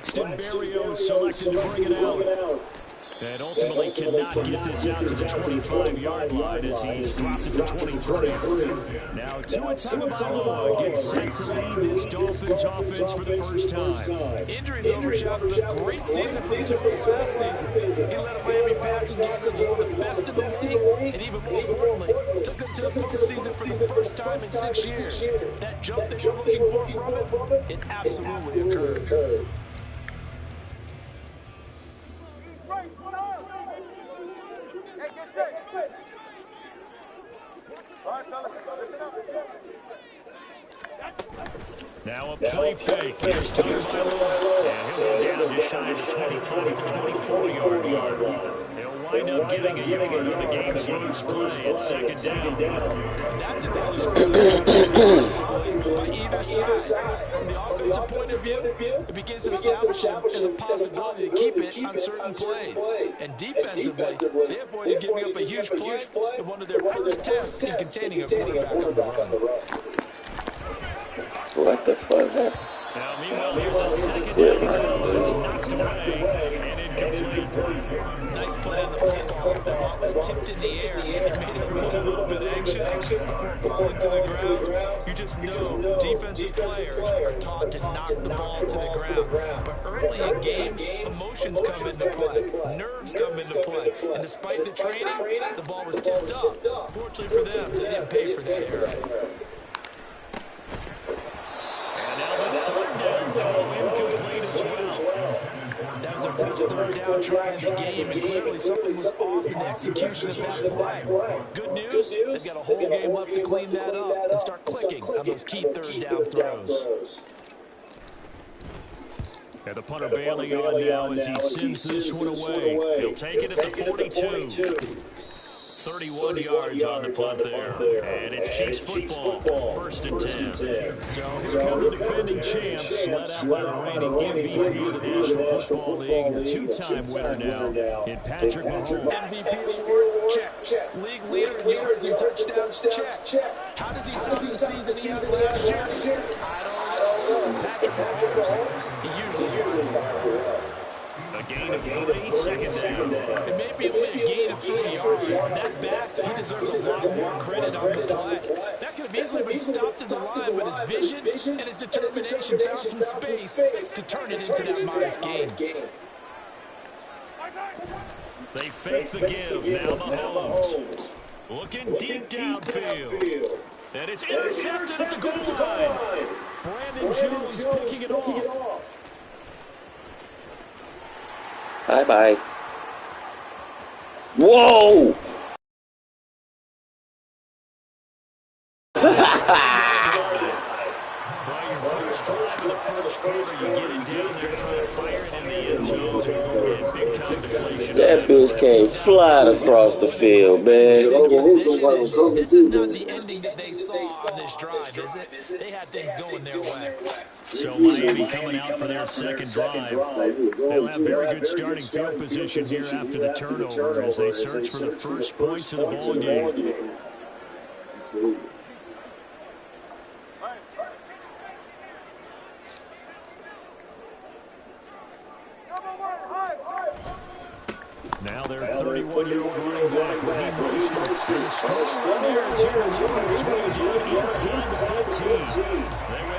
selected to bring it out. And ultimately cannot get this out to the 25-yard line as he's dropped it to 23. Now Tua Tagovailoa gets set to lead this Dolphins offense for the first time. Injuries overshadowed a great season from Tua last season. He led a Miami passing game that was one of the best in the league, and even more importantly, took him to the postseason for the first time in 6 years. That jump that you're looking for from it, it absolutely occurred. Now a play fake. Here's Tagovailoa. And he'll go down just shy of the 24-yard line. He'll wind up getting a yard on the game's first play at second down. That's an early score by either side. From the offensive point of view, it begins to establish him as a possibility to keep it on certain plays. And defensively, they avoided giving up a huge play in one of their first tests in containing a quarterback on the run. What the fuck happened? Now, meanwhile, here's a second down throw that's knocked away and incomplete. Nice play on the football. The ball was tipped in the air. It made everyone a little bit anxious before falling to the ground. You just know defensive players are taught to knock the ball to the ground. But early in games, emotions come into play. Nerves come into play. And despite the training, the ball was tipped up. Fortunately for them, they didn't pay for that error. That was their first third down try in the game, and clearly something was off in the execution of that play. Good news, they've got a whole game left to clean that up and start clicking on those key third down throws. And the punter bailing on now as he sends this one away. He'll take it at the 42. 31 yards on the punt there. And it's Chiefs football, first and 10. So here come the defending champs, led out by the reigning MVP of the National Football League, a two-time winner now in Patrick Mahomes. MVP award, check. League leader in yards and touchdowns, check. How does he top the season he had last year? I don't know. Patrick Mahomes, he usually finds a way. A gain of 3, second down. It may be only a gain of 3 yards, but that back, he deserves a lot more credit on the play. That could have easily been stopped at the line, but his vision and his determination found some space to turn it into that modest gain. They fake the give. Now Mahomes looking deep downfield. And it's intercepted at the goal line. Brandon Jones picking it off. Bye-bye. Whoa! That bitch came flying across the field, man. This is not the ending that they saw on this drive, is it? They had things going their way. So Miami coming out for their second drive. They'll have very good starting field position here after the turnover as they search for the first points of the ball game. Now their 31-year-old running back, Raheem Mostert, and the strong run there is here as Warriors way down inside the 15.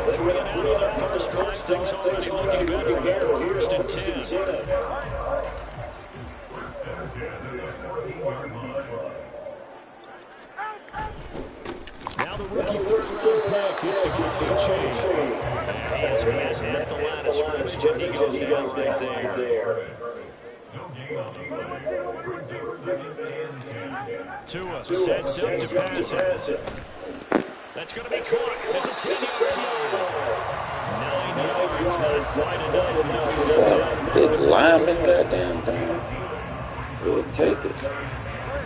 They went 3 and out on their first drive. Things already looking better here, first and 10. Now the rookie third-round pick gets to Chain. And he is met at the line of scrimmage, and he goes down right there. Tua sets up to pass it. That's going to be caught at the 10-yard line. 9 yards, not quite enough. Big lineman, goddamn down. We'll take it.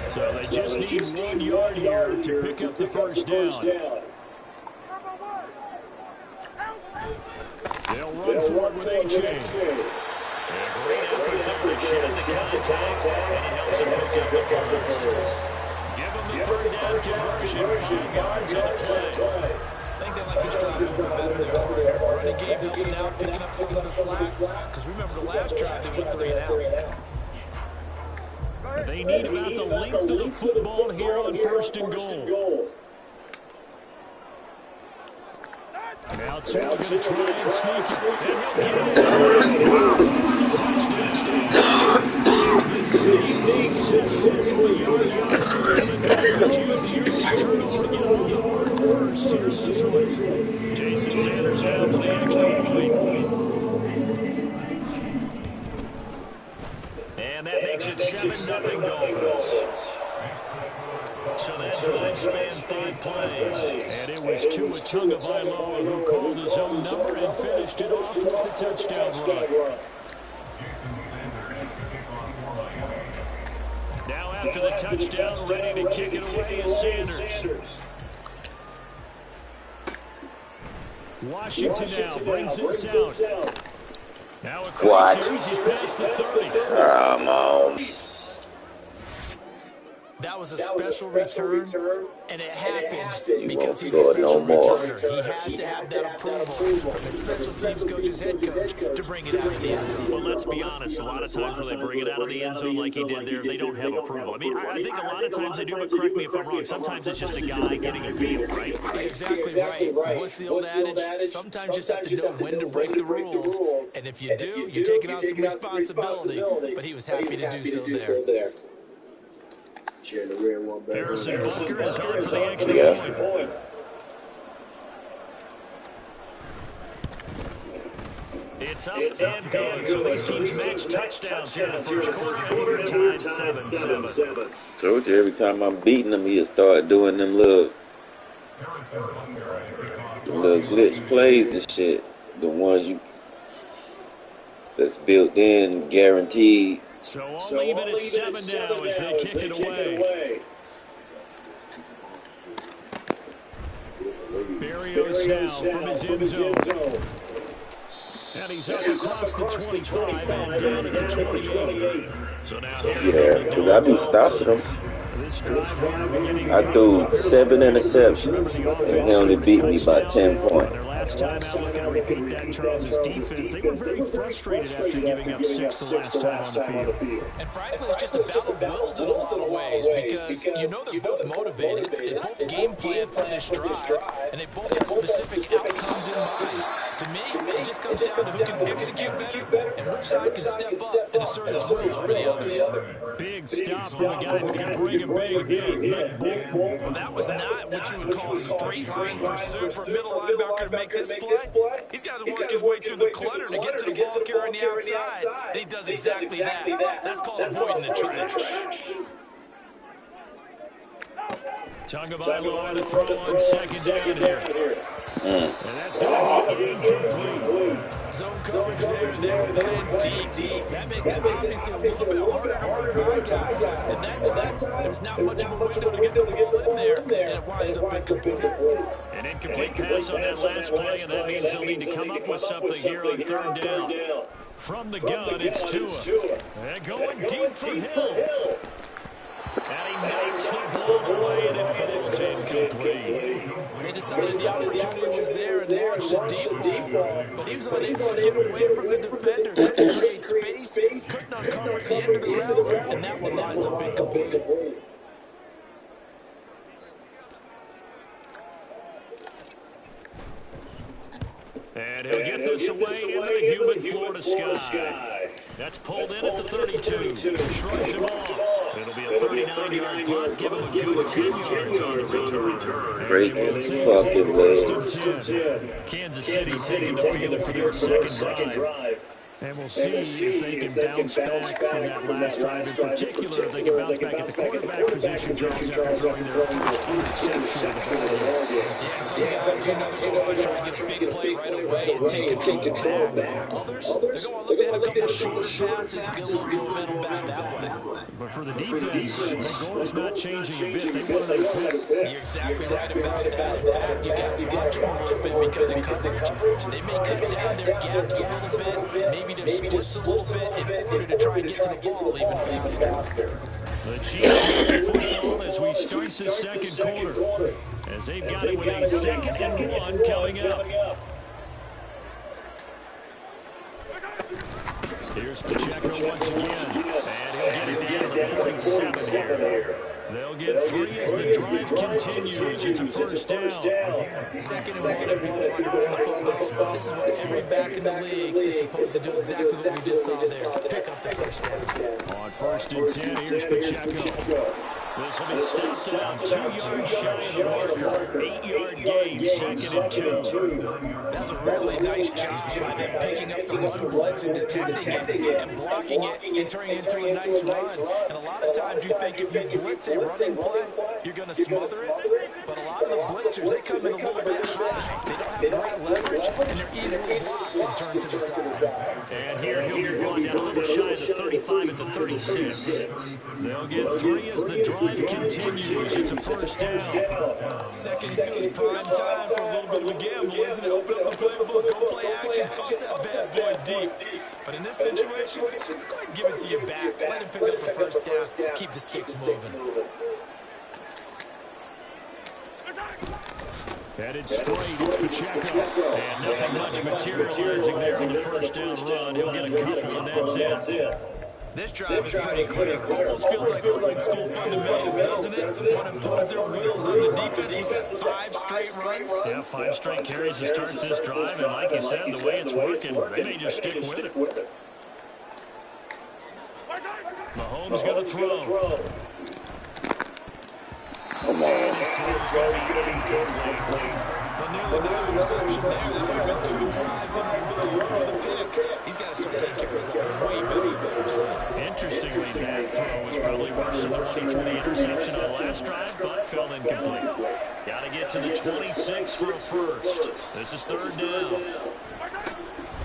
So they just need 1 yard here to pick up the first down. They'll run for it with A-Chain. A great effort there to shed the contact, and he helps him pick up the first. Give him the third down conversion, 5 yards on the play. I think they like this drive a little bit better there, partner. Running game helping out, picking up some of the slack. Because remember, the last drive, they went 3 and out. They need about the length of the football here on 1st and goal. Now Tua going to try and sneak it. And he'll get it. Touchdown. This seems successful. First, here's this one. Jason Sanders down for the extra point. And that makes it 7-0 Dolphins. So that drive spanned 5 plays. And it was Tua Tagovailoa who called his own number and finished it off with a touchdown run. Now after the touchdown, ready to kick it away is Sanders. Washington now brings it south. Now across series, he's past the 30. Come on. That was a special return, and it happened because he's a special returner. He has to have that approval from his special teams coach's head coach to bring it out of the end zone. Well, let's be honest. A lot of times when they bring it out of the end zone like he did there, they don't have approval. I mean, I think a lot of times they do, but correct me if I'm wrong. Sometimes it's just a guy getting a feel, right? Exactly right. What's the old adage? Sometimes you just have to know when to break the rules. And if you do, you're taking on some responsibility. But he was happy to do so there. Harrison Butker is on for the extra point. It's up and good. So these teams match touchdowns here in the first quarter. And we're tied 7-7. Told you every time I'm beating him, he'll start doing them little glitch plays and shit. The ones that's built in, guaranteed. So I'll leave it at 7 now as they kick it away. Berrios now from his end zone. And he's up across the 25 and down at the 28. So now because I be stopping him. I threw 7 interceptions, and he only beat me by 10 points. Their last time out, looking to repeat that, Charles' defense, they were very frustrated after giving up 6 the last time on the field. And frankly, it's just a battle of wills in a lot of ways because you know they're both motivated, they both game plan for this drive, and they both have specific outcomes in mind. To me, it just comes down to who can execute better and which side can step up and assert its will over the other. Big stop from a guy who can bring a big hit. Well, that was not what you would call straight line pursuit for a middle linebacker to make this play. He's got to work his way through the clutter to get to the ball carrier on the outside, and he does exactly that. That's called avoiding the trash. Tagovailoa to throw on second down here. And that's going to be incomplete. Zone coverage there, they're playing deep. That makes it obviously a little bit harder to work my guys. And that time, there's not much of a window to get the ball in there, and it winds up incomplete. An incomplete pass on that last play, and that means they'll need to come up with something here on 3rd down. From the gun, it's Tua. They're going deep for Hill. And he knocks the ball away, and it falls incomplete. They decided the opportunity was there and launched it deep, but he was unable to get away from the defender. Couldn't create space, couldn't uncover at the end of the route, and that one lines up incomplete. And he'll get this away into the humid Florida sky. That's pulled in at the 32. Shrugs him off. It'll be a 39-yard punt. Give him a good 10 yards on the return. Break his fucking legs. Kansas City taking the field for their second drive. And we'll see if they can bounce back from that last drive. In particular, if they can bounce back at the quarterback position, Charles, after throwing their first interception of the ball game. Yeah, some guys, you know, try to get a big play right away and take control back. Others, they're going to look at a couple short passes, get a little momentum back that way. But for the defense, the goal is not changing a bit. They want to pick. You're exactly right about that. In fact, you got to watch them a little bit because of coverage. They may cut down their gaps a little bit, maybe maybe their splits a little bit in order to try and get to the ball even faster. The Chiefs with the football as we start the second quarter, as they've got it with a 2nd and 1 coming up. Here's Pacheco once again, and he'll get it down to the 47 here. They'll get 3 as the drive continues. It's a first down. 2nd and 1, and people want to run the football. This is what every back in the league is supposed to do, exactly what we just saw there. Pick up the first down. On 1st and 10, here's Pacheco. This will be stopped about 2 yards shy of the marker. 8-yard gain, 2nd and 2. That's a really nice job by them picking up the run blitz and detecting it and blocking it and turning it into a nice run. And a lot of times you think if you blitz a running play, you're going to smother it. But a lot of the blitzers, they come in a little bit high. They don't have great leverage, and they're easily blocked and turned to the side. And here he'll be run down a little shy of the 35 at the 36. They'll get 3 as the drive continues. It's a first down. 2nd and 2 is prime time for a little bit of a gamble, isn't it? Open up the playbook, go play action, toss that bad boy deep. But in this situation, go ahead and give it to your back. Let him pick up the first down. Keep the sticks moving. Headed straight, it's Pacheco. And nothing much materializing there on the first down run. He'll get a couple, and that's it. This drive is pretty clear. Almost feels like old school fundamentals, doesn't it? Want to impose their will on the defense. Was that 5 straight runs? Yeah, 5 straight carries to start this drive. And like you said, the way it's working, they may just stick with it. Mahomes going to throw. Come on. And his throw's going to be incomplete. Nearly no reception there. That would have been 2 drives in a row with a pick. He's got to start taking care of the ball way better than what we're saying. Interestingly, that throw was probably worse than the run he threw the interception on last drive, but fell incomplete. Got to get to the 26 for a first. This is 3rd down.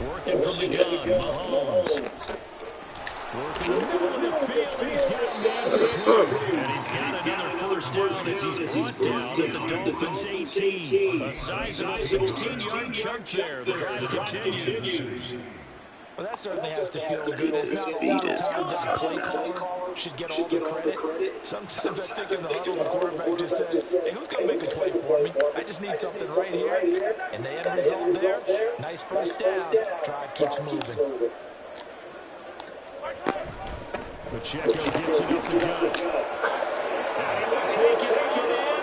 Working from the gun, Mahomes. Working in the middle of the field, and he's got it down complete. And he's got another first down as he's brought down at the Dolphins' 18. A sizable 16-yard chunk there. The drive continues. Well, that certainly has to feel good. It's not a lot of times that a play caller should get all the credit. Sometimes I think in the huddle, the quarterback just says, hey, who's going to make a play for me? I just need something right here. And the end result there, nice first down. Drive keeps moving. Pacheco gets it up the gut. And he will take it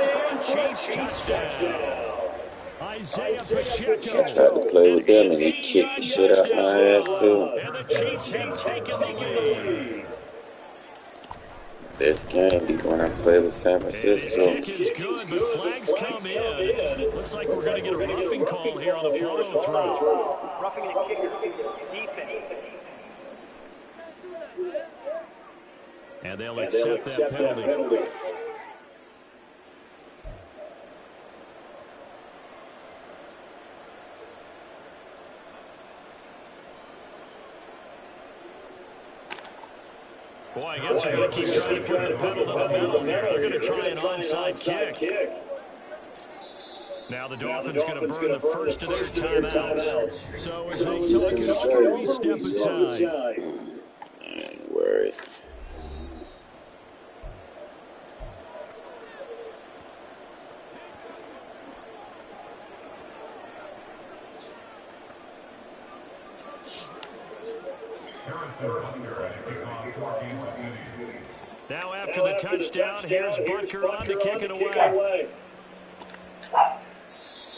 in for a Chiefs touchdown. Isaiah Pacheco. I tried to play with them and he kicked the shit out my ass too. And the Chiefs have taken the lead. This game be when I play with San Francisco. His kick is good, but flags come in. Looks like we're going to get a roughing call here on the follow-through. Roughing the kicker, defense. And they'll accept that penalty. Boy, I guess they're going to keep trying to put the pedal to the metal here. They're going to try an onside kick. Now the Dolphins going to burn the first of their timeouts. So as they talk it over, we step aside. I ain't worried. Now after the touchdown, here's Butker on to kick it away.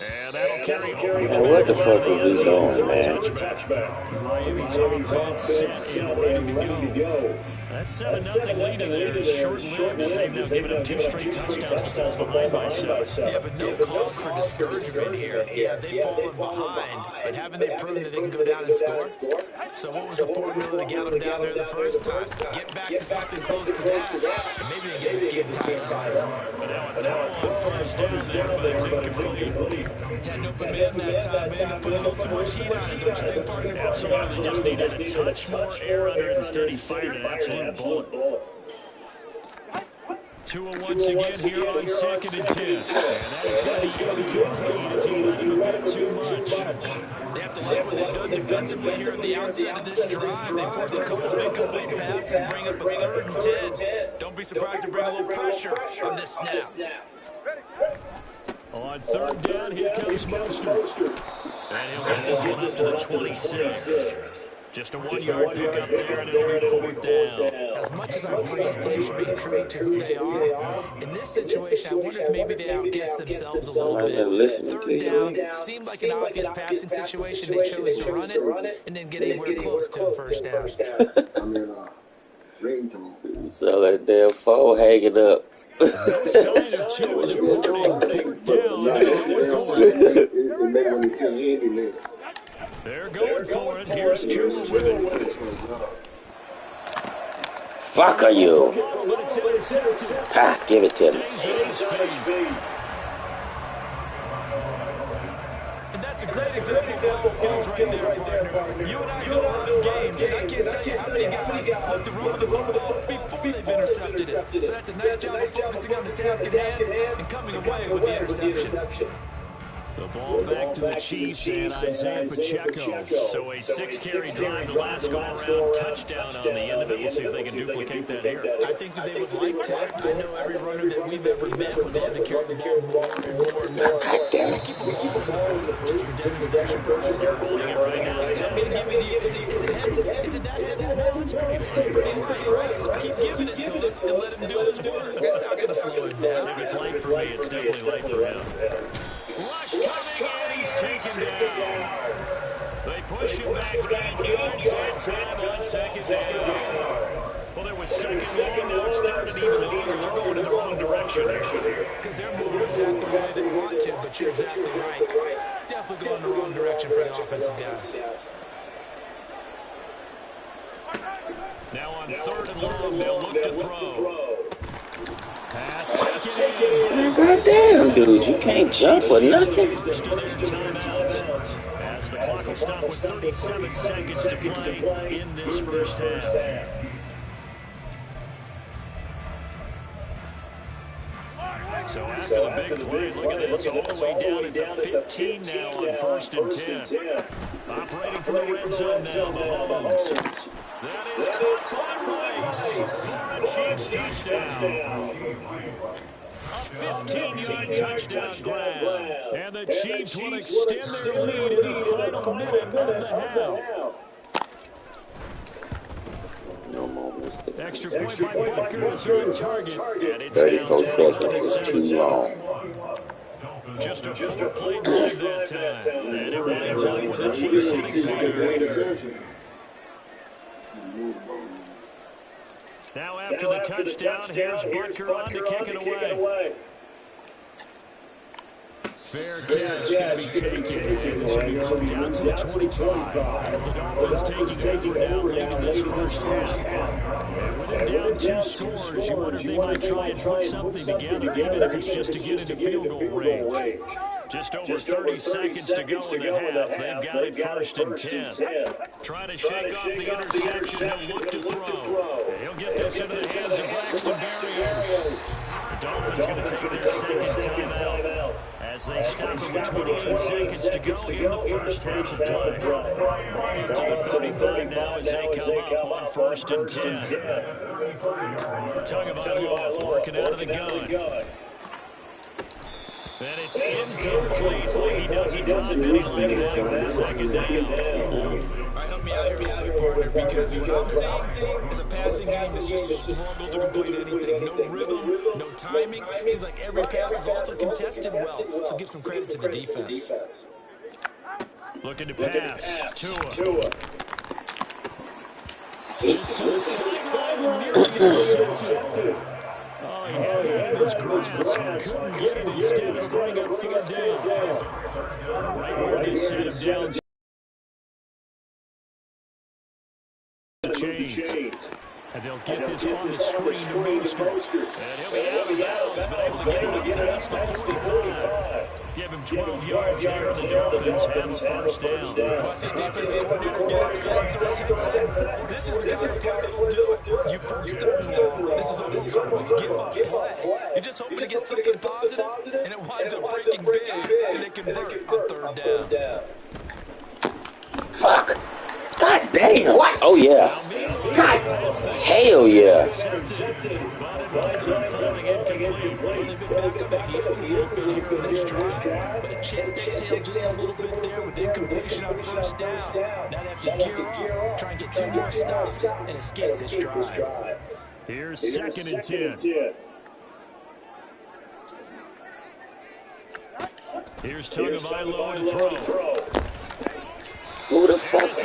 And that'll carry over. Man, what the fuck is he doing, man? Miami's offense set and ready to go. That 7-0 lead in there is short-lived as they've now given up 2 straight touchdowns to fall behind by 7. Yeah, but no cause for discouragement here. Yeah, they've fallen behind, but haven't they proven that they can go down and score? So what was the formula to get them down there the first time? Get back to something close to that, and maybe they get this game tied up. But now a throw on first down there, but it's incomplete. Had an open man that time, man, to put a little too much heat on it, don't you think, partner? Absolutely, just needed a touch more air under it. Instead, he fired an absolute bullet. 2 once again here on 2nd and 10. And that is going to be incomplete as he let him a bit too much. They have to like what they've done defensively here at the outside of this drive. They forced a couple of incomplete passes, bring up a 3rd and 10. Don't be surprised to bring a little pressure on this snap. On 3rd down, here comes Mostert. And he'll get this one up to the 26. Just a 1-yard pickup there, and it'll be 4th down. As much as I praise teams for being true to who they are, in this situation, I wonder if maybe they outguessed themselves a little bit. 3rd down seemed like an obvious passing situation. They chose to run it and didn't get anywhere close to the 1st down. You saw that damn phone hanging up. No sign of Tua departing. 4th down. They're going for it. Here's Tua with it. Fuck are you? Ha, give it to me. And that's a great example of all skills right there, partner. You and I do a lot of games, and I can't tell you how many guys look to run with the football before they've intercepted it. So that's a nice job of focusing on the task at hand and coming away with the interception. The ball back to the Chiefs and Isaiah Pacheco. So a 6-carry drive, the last go-around touchdown on the end of it. We'll see if they can duplicate that here. I think that they would like to. I know every runner that we've ever met would love to carry the ball more and more and more. God damn it. Keep them all in the booth just for demonstration purposes. They're holding it right now. I'm going to give it to you. Is it heavy? Is it that heavy? It's pretty light, right? So keep giving it to him and let him do his work. It's not going to slow him down. If it's light for me, it's definitely light for him. Rush coming in, he's taken down. They push him back 9 yards and time on 2nd down. Well, there was 2nd long, now it's 3rd and even longer. They're going in the wrong direction here. Because they're moving exactly the way they want to, but you're exactly right. Definitely going in the wrong direction for the offensive guys. Now on 3rd and long, they'll look to throw. Pass taken in. Goddamn, dude, you can't jump for nothing. As the clock will stop with 37 seconds to play in this 1st half. So after the big play, look at this, all the way down at the 15 now on 1st and 10. Operating from the red zone now, Mahomes. That is caught by Rice for a Chiefs touchdown. A 15-yard touchdown grab. And the Chiefs will extend their lead in the final minute of the half. No more mistakes. Extra point by Butker is on target. And it's 34 now seconds is too long. Just a 4-play drive that time. And it winds up with the Chiefs hitting leader. Now after the touchdown, here's Butker on to kick it away. Fair catch going to be taken. It's going to be down to the 25. The Dolphins taking over now late in this 1st half. And with them down 2 scores, you wonder if they might try and put something together, even if it's just to get into field goal range. Just over 30 seconds to go in the half. They've got it 1st and 10. Trying to shake off the interception. He'll look to throw. He'll get this into the hands of Braxton Berrios. The Dolphins going to take their 2nd timeout as they stop it with 28 seconds to go in the 1st half of play. Up to the 35 now as they come up on 1st and 10. Tagovailoa working out of the gun. And it's incomplete. He doesn't drop any like that on 2nd down. Help me out here, partner, because what I'm seeing is a passing game that's just struggled to complete anything. No rhythm, no timing. Seems like every pass is also contested well, so give some credit to the defense. Looking to pass. Tua. It's to the sideline and nearly intercepted. Oh, he had it in his grasp and couldn't get it. Instead, it'll bring up 3rd down. Right where this set of downs. Chains. And they'll get this on the screen to Mostert. And he'll be out of bounds, but able to get it up past the 45. Give him 12 yards there, and the Dolphins have a first down. Watch the defensive coordinator get upset. This is the kind of play that'll do it. You first third and long. This is almost sort of a give-up play. You're just hoping to get something positive, and it winds up breaking big, and they convert on third down. Fuck. God damn. What? Oh, yeah. God. Hell yeah. But a chance to exhale just a little bit there with incompletion on first down. Now they have to gear up, try and get 2 more stops, and escape this drive. Here's second and 10. Here's Tagovailoa to throw. Who the fuck? Who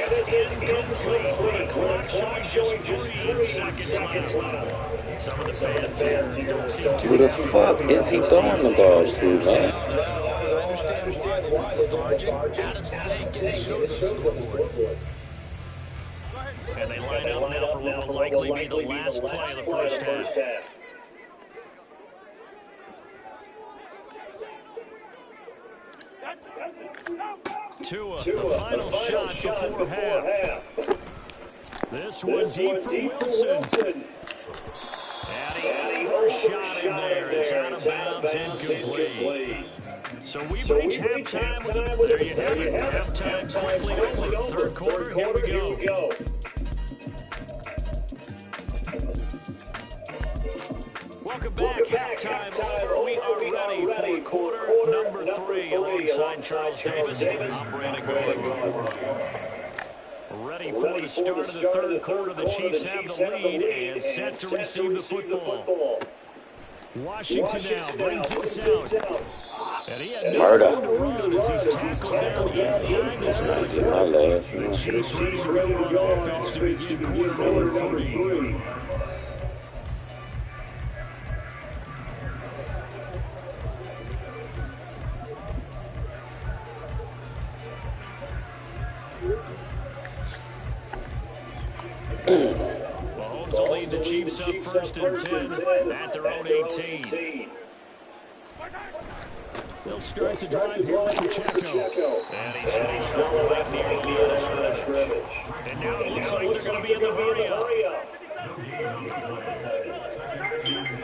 the fuck is he throwing the ball to, man? I understand why they look lethargic, out of sync, and it shows on the scoreboard. And they line up now for what will likely be the last play of the first half. Tua, the final shot before half. This one deep for Wilson. And he overshot him there. It's out of bounds, incomplete. So we've reached halftime. There you have it. Halftime quickly over. Third quarter, here we go. Welcome back. Halftime over. We are ready for quarter number 3 alongside Charles Davis. I'm Brandon Gordon. Ready for the start of the third quarter. The Chiefs have the lead and set to receive the football. Washington now brings this out. And he had no room to run as he's tackled down inside this one. The Chiefs ready to go on offense to begin quarter number 3. Mahomes will lead the Chiefs up first and 10 at their own 18. They'll start the drive here with Pacheco. And he's finished all the way near the line of scrimmage. And now it looks like they're going to be in the hurry-up.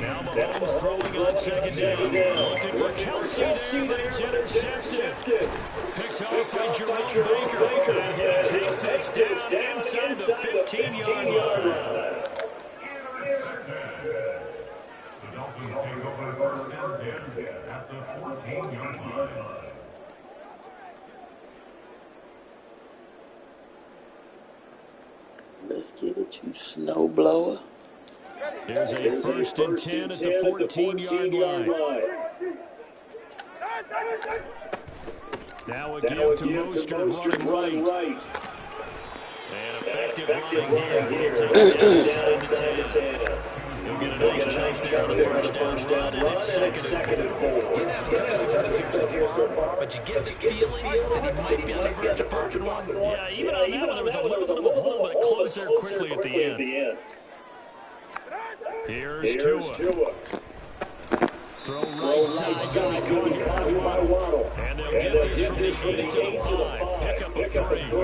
Now Mahomes throwing on second down. Looking for Kelsey there, but it's intercepted. Picked up by Jerome Baker. And he'll take this down inside the 15-yard line. The Dolphins take over first and 10 at the 14-yard line. Let's get it, you snowblower. There's a first and 10 at the 14-yard line. Now a give to Mostert running right. And effective running here. He'll take it down inside the 10. He'll get a nice chunk there on the first down run, and it's second and 4. Didn't have a ton of success here so far, but you get the feeling that he might be on the verge of popping one. Yeah, even on that one, there was a little bit of a hole, but it closed there quickly at the end. Here's Tua. Throw right side, going to be caught here by Waddle. And they'll get this from the 8 to the 5. Pick up a 3.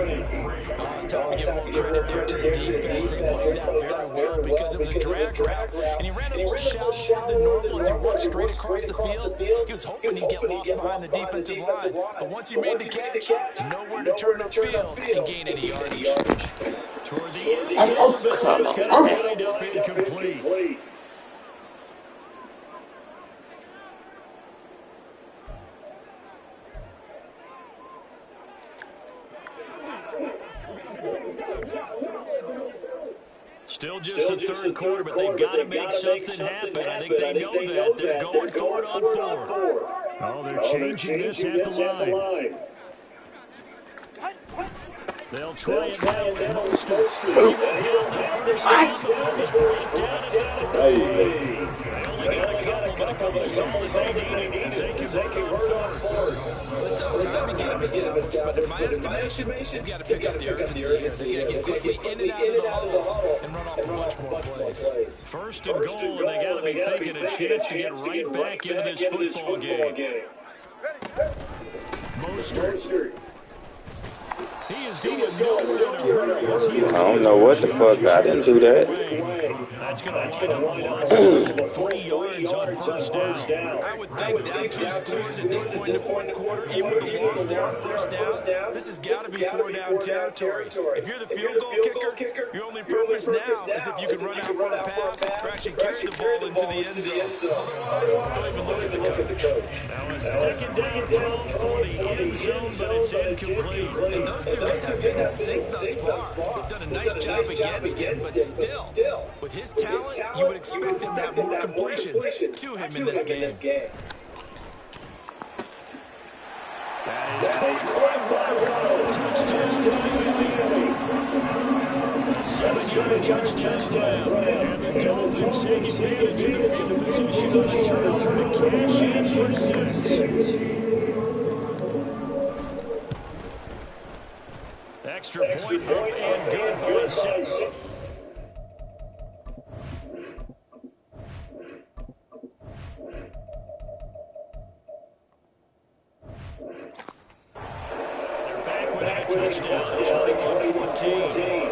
It's time to give more credit there to the defense. They played out very well because it was a drag route. And he ran a little shallower than normal as he walked straight across the field. He was hoping he'd get lost behind the defensive line. But once he made the catch, nowhere to turn upfield and gain any yardage. Toward the end, it's going to wind up incomplete. Still just the third quarter, but they've got to make something happen. I think they know that. They're going for it on 4. Oh, they're changing this at the line. They'll try it now with Mostert. They only got a couple, but a couple is all that they needed as they convert on 4th. It's tough time to get him established, but in my estimation, they've got to pick up the urgency here. They've got to get quickly in and out of the huddle and run off much more plays. First and goal, and they got to be thinking a chance to get right back into this football game. Mostert. He is going nowhere in a hurry. I don't know what the fuck. I didn't do that. That's going to wind up a loss of 3 yards on first down. I would think down 2 scores at this point in the fourth quarter, even with the loss there on first down, this has got to be 4-down territory. If you're the field goal kicker, your only purpose now is if you can run out for a pass or actually carry the ball into the end zone. Otherwise, don't even look at the coach. Now a second down throw for the end zone, but it's incomplete. And those two just have been in sync thus far. They've done a nice job against him, but still, with his talent, you would expect him to have more completions to him in this game. That is caught by Waddle. Touchdown, Miami. 7-yard touchdown. And the Dolphins take advantage of the field position on the turnover to cash in for 6. Extra point up and good for 6. They're back with a touchdown, 21-14.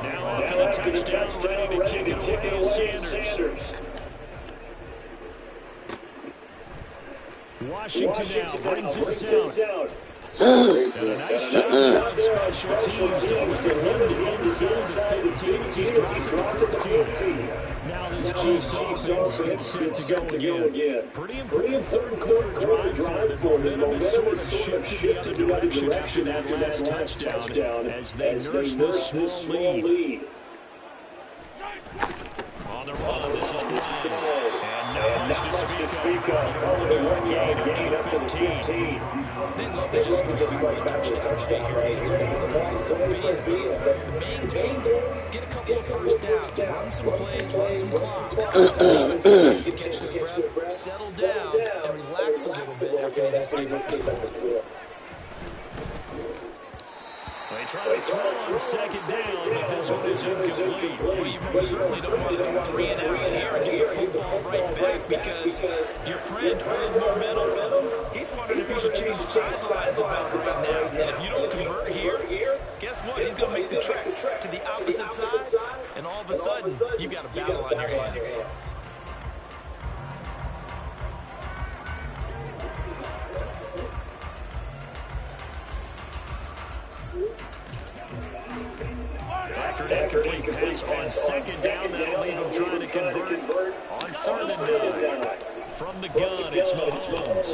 Now after the touchdown, ready to kick it away is Sanders. Washington now brings it down. And a nice job on special teams to him inside the 15 as he's dropped to the 14. Now this Chiefs offense gets set to go again. Pretty important third quarter drive for them. Momentum is sort of shifted the other direction after that last touchdown as they nurse this small lead. On the run, this is Brown. And not much to speak of. Only one gain up to the 15. They'd love to just start a touchdown right here. It's a place, so be it. The main goal, get a couple of first downs, run some plays, run some clock. Defense continues to catch their breath, settle down, and relax a little bit after they just gave up the score. They try to throw on second down, but this one is incomplete. Well, you most certainly don't want to go 3 and out here and get the football right back because your friend, Old Momentum, he's wondering if he should change sidelines about right now. And if you don't convert here, guess what? He's going to make the trek to the opposite side, and all of a sudden, you've got a battle on your hands. After an incomplete pass on second down, that'll leave him trying to convert on third and down. From the gun, it's Mahomes.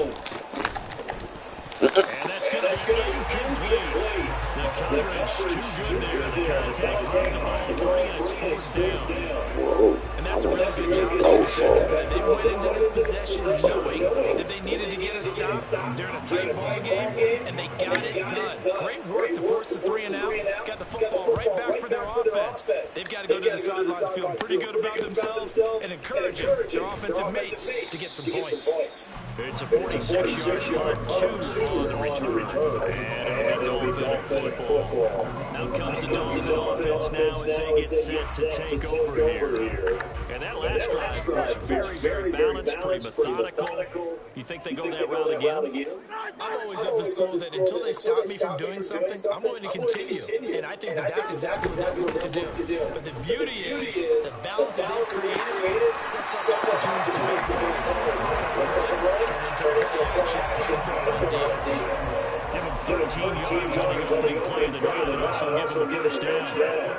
And that's going to be incomplete. The coverage too good there. The contact on the ball free, and it's fourth down. And that's a really good job of defensive. They went into this possession knowing that they needed to get a stop. They're in a tight ball game, and they got it done. Great work to force the 3 and out. Got the football right back for their offense. They've got to go to the sidelines feeling pretty good about themselves and encouraging their offensive mates to get some points. It's a 46-yard punt, 2 on the return. And Dolphin football. Now comes the Dolphin offense now as they get set to take over here. And that last drive was very, very balanced, pretty methodical. You think they go that route again? I'm always of the school that until they stop me from doing something, I'm going to continue. And I think that that's exactly what they're going to do. But the beauty is the balance that they've created sets up opportunities for big plays. Looks like a run, turn into a play action, and throw it deep. Give him 13 yards on the opening play of the drive and also give him the first down.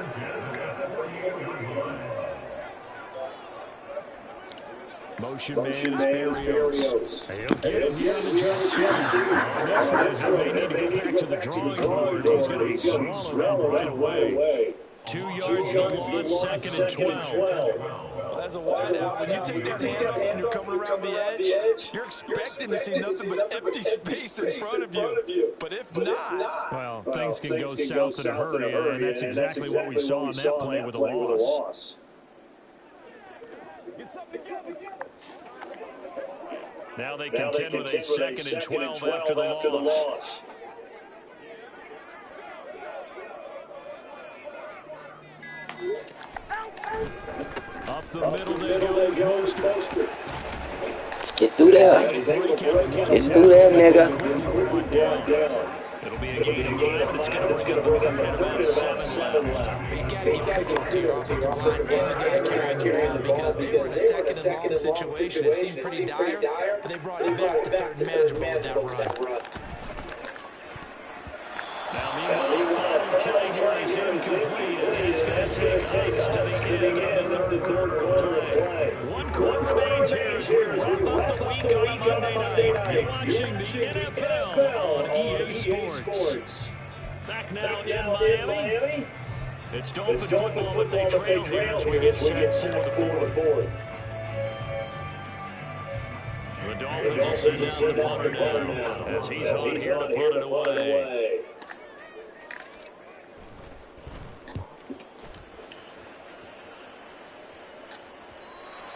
Motion man is Barrios. He'll get it here in the jet sweep. This one may need to get back to the drawing board. He's going to be swallowed right away. 2 yards the loss, second and 12. Well, as a wideout, when you take that handoff and you're coming around the edge, you're expecting to see nothing but empty space in front of you. But if not, well, things can go south in a hurry, and that's exactly what we saw on that play with a loss. Now they contend with a second and 12 after the loss. Up the middle middle they go with Mostert. Get through there. Get through there, nigga. It'll be a gain of 5, and it's going to bring up the third and about 7 left. But you got to give kudos to your offensive line and the guy carrying the ball because they were in a second and long situation. It seemed pretty dire, but they brought it back to third and manageable with that run. Now, meanwhile, the final play here is incomplete, and it's going to take us to the end of the third quarter of play. One quarter remains here as we wrap up the week on a Monday night. You're watching the NFL on EA Sports. Back now in Miami. It's Dolphin football, but they trail here as we get set for the fourth. The Dolphins will send down the punter now as he's on here to punt it away.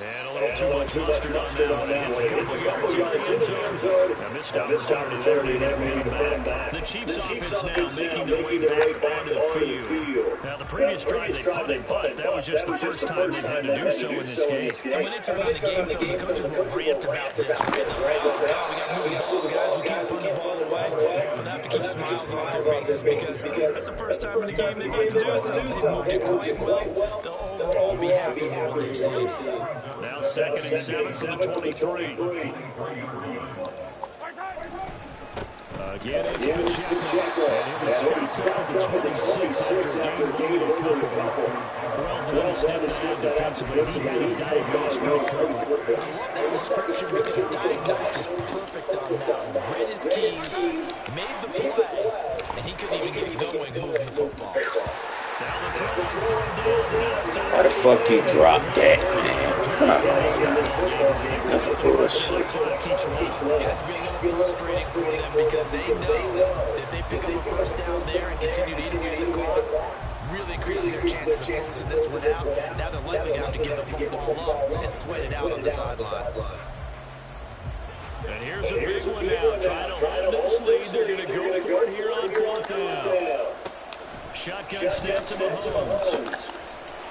And a little too much mustard on that one. It's a couple yards in the end zone. A missed opportunity there. They didn't pin him back. The Chiefs offense now making their way back onto the field. Now, the previous drive they punted, but that was just the first time they've had to do so in this game. And when it's around the game, the coaches will rant about this. Right? They'll say, oh, God, we got to move the ball, guys. We can't punt the ball away. But they have to keep smiles on their faces because that's the first time in the game they've had to do so. They've moved it quite well. They'll all be happy with what they've seen. Now 2nd and 7 from the 23. Again, it's Pacheco. And it was stopped at the 26 after a game a couple. Well done, stepping out defensively. He had him diagnosed pretty quickly. I love that description because diagnosed is perfect on that one. Read his keys, made the play, and he couldn't even get going moving the football. Why the fuck you dropped that, man? Come on. That's bullshit. It has to be a little frustrating for them because they know that they pick up a first down there and continue to innovate the clock, really increases their chances of closing this one out. Now they're likely going to have to give the football up and sweat it out on the sideline. And here's a big one now. Trying to hold this lead. They're going to go for it here on 4th down. Shotgun snap to Mahomes.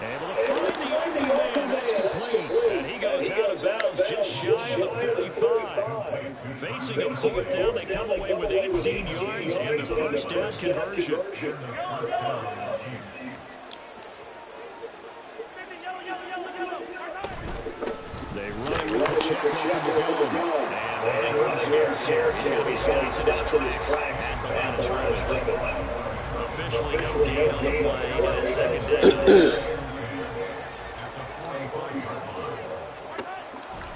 Able to find the opening man. That's complete. And he goes out of bounds just shy of the 45. Facing a 4th down, they come away with 18 yards and the first down conversion. They run with Pacheco from the gun. And one scares here. He's going to be stopped in his tracks at the line of scrimmage. Officially no gain on the play, and it's 2nd down.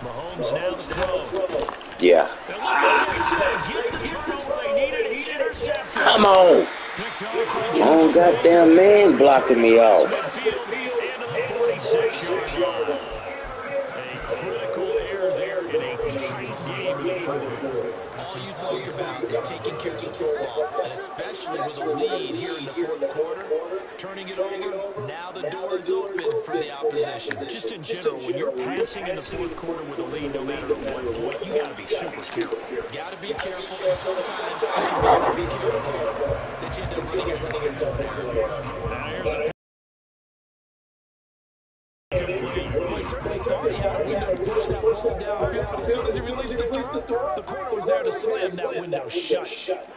Mahomes now to throw. Yeah. And look at this. They get the turnover they needed. It's intercepted. Come on. Long goddamn man blocking me off. Midfield into the 46-yard line. A critical error there in a tight game in the fourth. All you talk about is taking care of the football, and especially with a lead here in the fourth quarter, turning it over, now the door is open for the opposition. Just in general, when you're passing in the fourth quarter with a lead, no matter what point, you got to be super careful. Got to be careful, and sometimes you can be so careful that you end up running yourself into an error. Now here's a complete. Well, he certainly thought he had a window to push that ball downfield, but as soon as he released the throw, the corner was there to slam that window shut.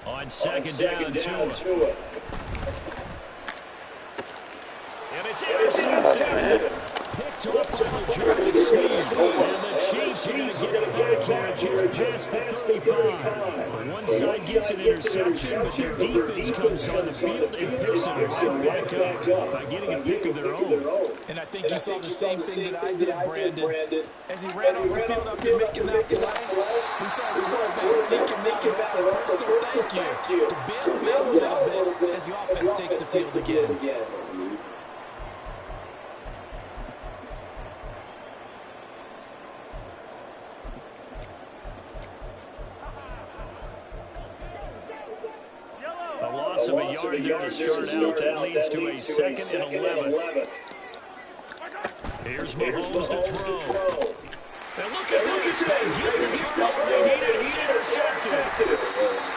On 2nd down, Tua. And it's intercepted. Picked up by the German Steve. And the Chiefs are going to get it back here just past the 35. One side gets an interception, but their defense comes on the field and picks it right back up by getting a pick of their own. And I think you saw the same thing that I did, Brandon. As he ran off the field up here making that play, we saw his running seeking that personal thank you to bail him out a little bit as the offense takes the field again. A loss of a yard there to start out. That leads to a 2nd and 11. Here's Mahomes to throw. And look at this. They get the turnover they needed. It's intercepted.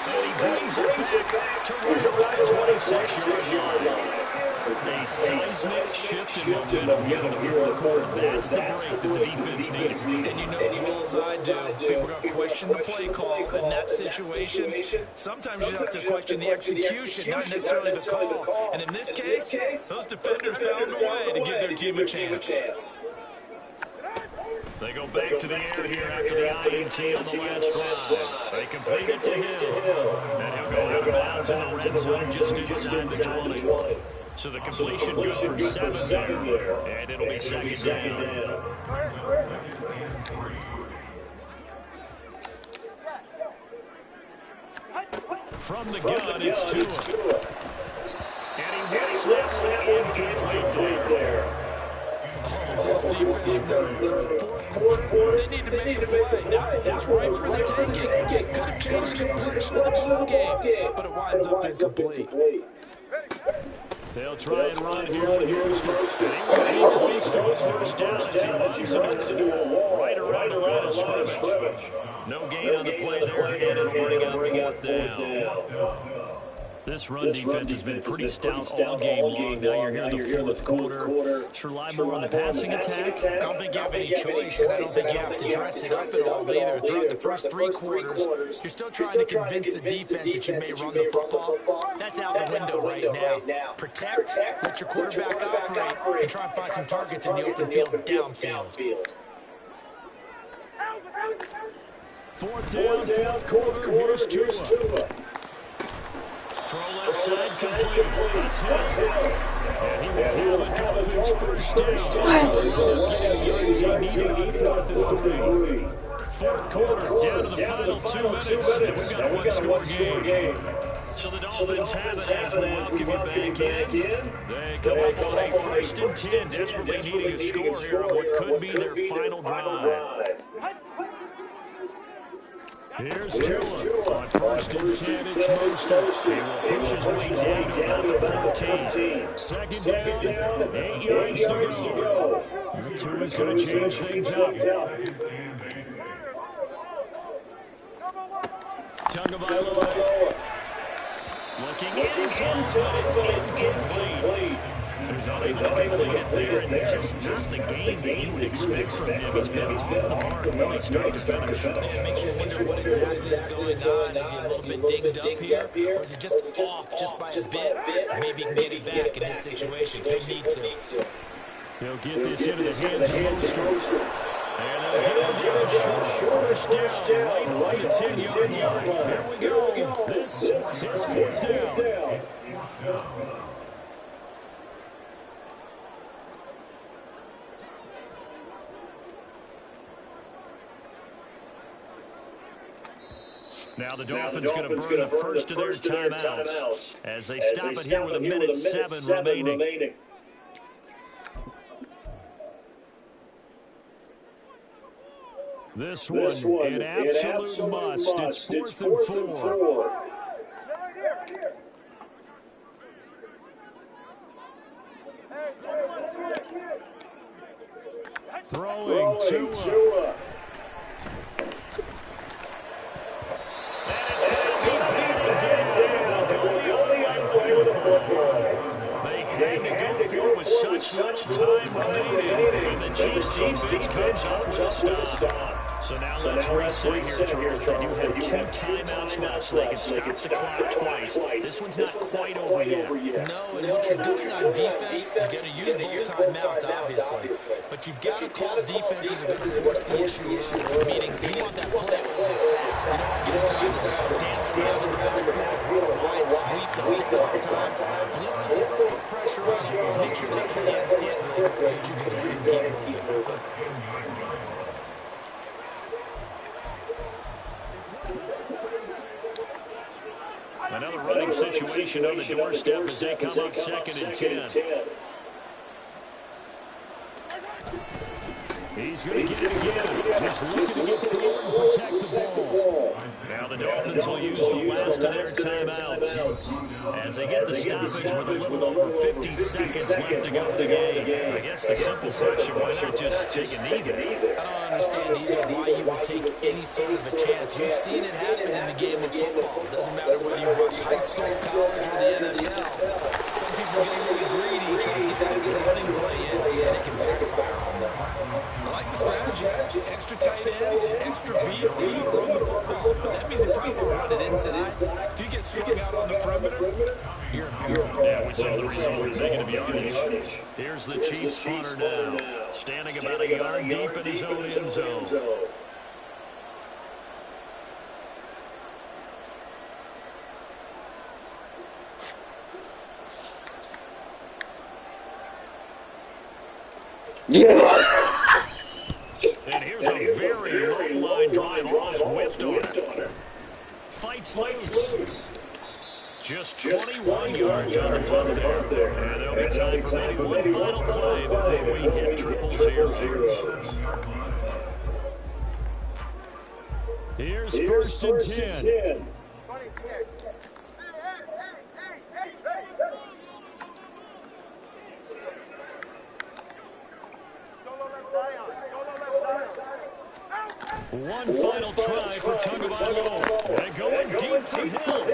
And he brings it back to right around 26-yard line. A seismic shift in momentum here in the fourth quarter. That's the break that the defense needed. And you know as well as I do, people are going to question the play call in that situation. Sometimes you have to question the execution, not necessarily the call. And in this case, those defenders found a way to give their team a chance. They go back to the air here after the INT on the last drive. They complete it to Hill. And he'll go out of bounds in the red zone just inside the 20. So the completion good for 7 there. And it'll be second down. From the gun, it's Tua. And he whips that one incomplete there. They need to make a play. Now it's right for the taking. Could have changed the completion of the ball game, but it winds up incomplete. They'll try and run here with Houston. And he close to his first down as he runs into a wall right around the line of scrimmage. No gain on the play there, and it'll bring up fourth down. This run defense has been pretty stout all game long. Now you're here in the fourth quarter. Should rely more on the passing attack. I don't think you have any choice, and I don't think you have to dress it up at all either. Throughout the first 3 quarters, you're still trying to convince the defense that you may run the football. That's out the window right now. Protect, let your quarterback operate, and try and find some targets in the open field downfield. Fourth down, fourth quarter. Here's Tua. Throw left side complete. That's Hill. And he will have a Dolphins first down. So getting the yards he needed on 4th and 3. Fourth quarter, down to the final 2 minutes. And we've got a one-score game. So the Dolphins have it as we welcome you back in. They come up on a 1st and 10, desperately needing a score here on what could be their final drive. Here's Tua on 1st and 10. It's Mostert. He will push his way down to the 14. Second down, 8 yards to go. Tua's going to change things up. Tagovailoa looking in zone, but it's incomplete. So he's unable to complete it there, and just not the game that you would expect from him. He's been off the mark really start to finish. It makes you wonder what exactly is going on. Is he a little bit dinged up here, or is he just off just by a bit? Maybe he can get it back in this situation. He'll need to. He'll get this into the hands of Mostert. And they'll get him down short. First down, right on the 10-yard line. There we go. This is fourth down. Now the Dolphins going to burn the first of their timeouts as they stop it here with a minute 7 remaining. This one, an absolute must. It's 4th and 4. Throwing Tua. They had to go for it with such little time remaining, and the Chiefs defense comes up with a stop. So now let's reset here, Charles. They do have 2 timeouts left, so they can stop the clock twice. This one's not quite over yet. No, and what you're doing on defense, you've got to use both timeouts, obviously. But you've got to call defenses that are going to force the issue, meaning you want that play over fast. You don't get time to dance around in the backfield, wide sweep, don't take a lot of time. Blitz, put pressure on, make sure that play ends quickly so that you can keep moving. Another running situation on the doorstep as they come up 2nd and 10. He's going to get it again. Just looking to get through and protect the ball. Now the Dolphins will use the last of their timeouts as they get the stoppage with a little over 50 seconds left to go in the game. I guess the simple question, why not just take a knee there? I don't understand either why you would take any sort of a chance. We've seen it happen in the game of football. It doesn't matter whether you watch high school, college, or the NFL. some people get a little greedy, trying to get that extra running play in, and it can backfire on them. I like the strategy. Extra tight ends, extra beef, they want to run the football. But that means they probably want to run it inside. If you get strung out on the perimeter, you're in peril. Yeah, we saw the result of negative yardage. Here's the Chiefs punter now, standing about a yard deep in his own end zone. Yeah. And here's a very long line drive, almost whiffed on it. Fights loose. Just 21 yards on the punt there. And there'll be time for maybe one final play before we hit triple zeros. Here's first and 10. One final try for Tagovailoa. And going deep for Hill.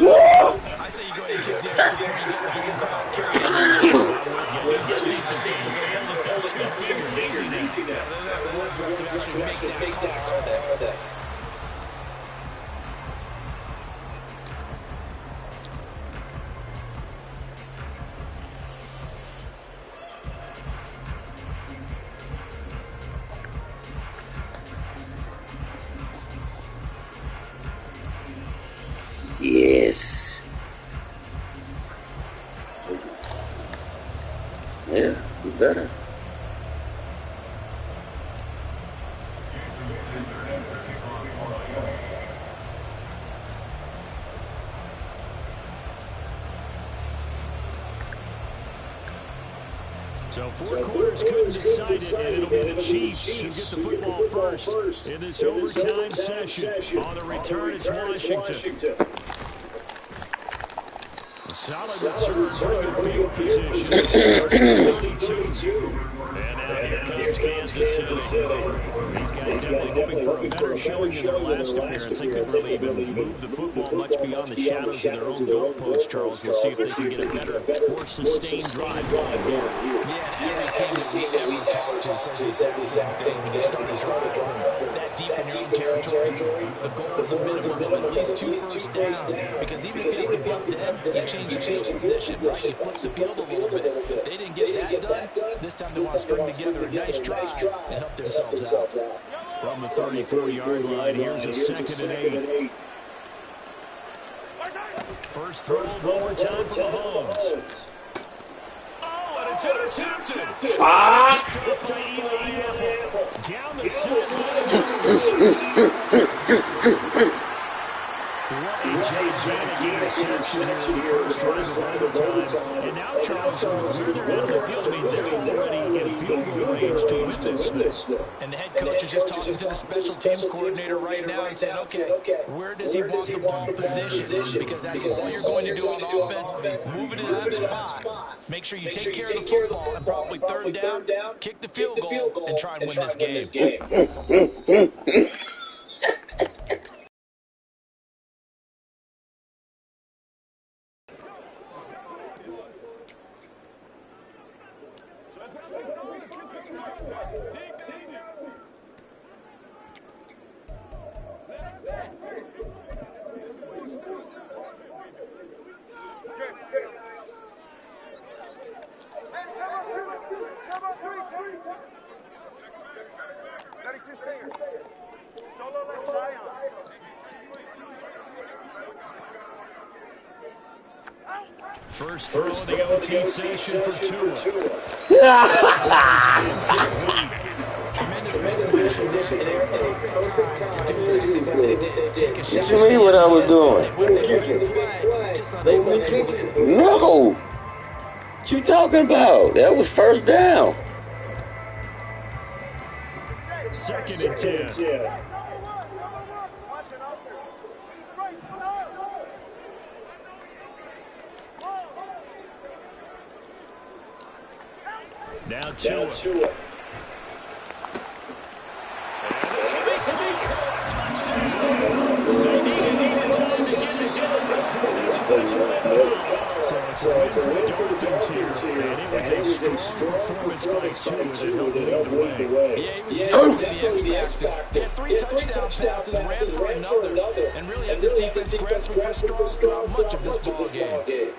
Woo! I say you go ahead and kick the extra point. You see some things. Two fingers, easy now. They're not the ones who have to actually make that call there. Yes. Yeah, you better. So four quarters couldn't decide it, and it'll be the Chiefs who get the football first in this overtime session. On the return, it's Washington. A solid return, pretty good field position. Starting at 32. And now here comes Kansas City. These guys definitely hoping for a better showing in their last appearance. They couldn't really even move the football much beyond the shadows of their own goalpost, Charles. We'll see if they can get a better, more sustained drive going here. Yeah, and every team that we ever talk to says the exact same thing. When you start a drive from that deep in your own territory, the goal is a minimum of at least 2 first downs. Because even if you have to punt then, you change the field position, right? You flip the field a little bit. They didn't get that done. This time they want to string together a nice drive and help themselves out. From the 34-yard line, here's a 2nd and 8. First throw of overtime for Mahomes. Oh, and it's intercepted. Fuck! To Eli Apple. Down the sideline. What a gigantic interception here in the first drive of overtime. And now, Charles, with where they're out of the field, I mean, they're already in field goal range to win this. And the head coach is just talking to the special teams coordinator right now and saying, okay, where does he want the ball positioned? Because that's all you're going to do on offense. Move it in that spot. Make sure you take care of the football and probably third down, kick the field goal, and try and win this game. First throw of the OT session for Tua. Tremendous field position there, and a perfect time to do exactly what they did. Take a shot. What you mean what I was doing? No! What you talking about? That was first down. 2nd and 10. Now Tua. And this will be caught. Touchdown. They needed overtime to get it done. This was so it's a win for the Dolphins here. And it was a strong performance by Tua that helped lead the way. Yeah, he was definitely the X factor. He had 3 touchdown passes, ran for another, and really had this defense grasping for straws throughout much of this ball game.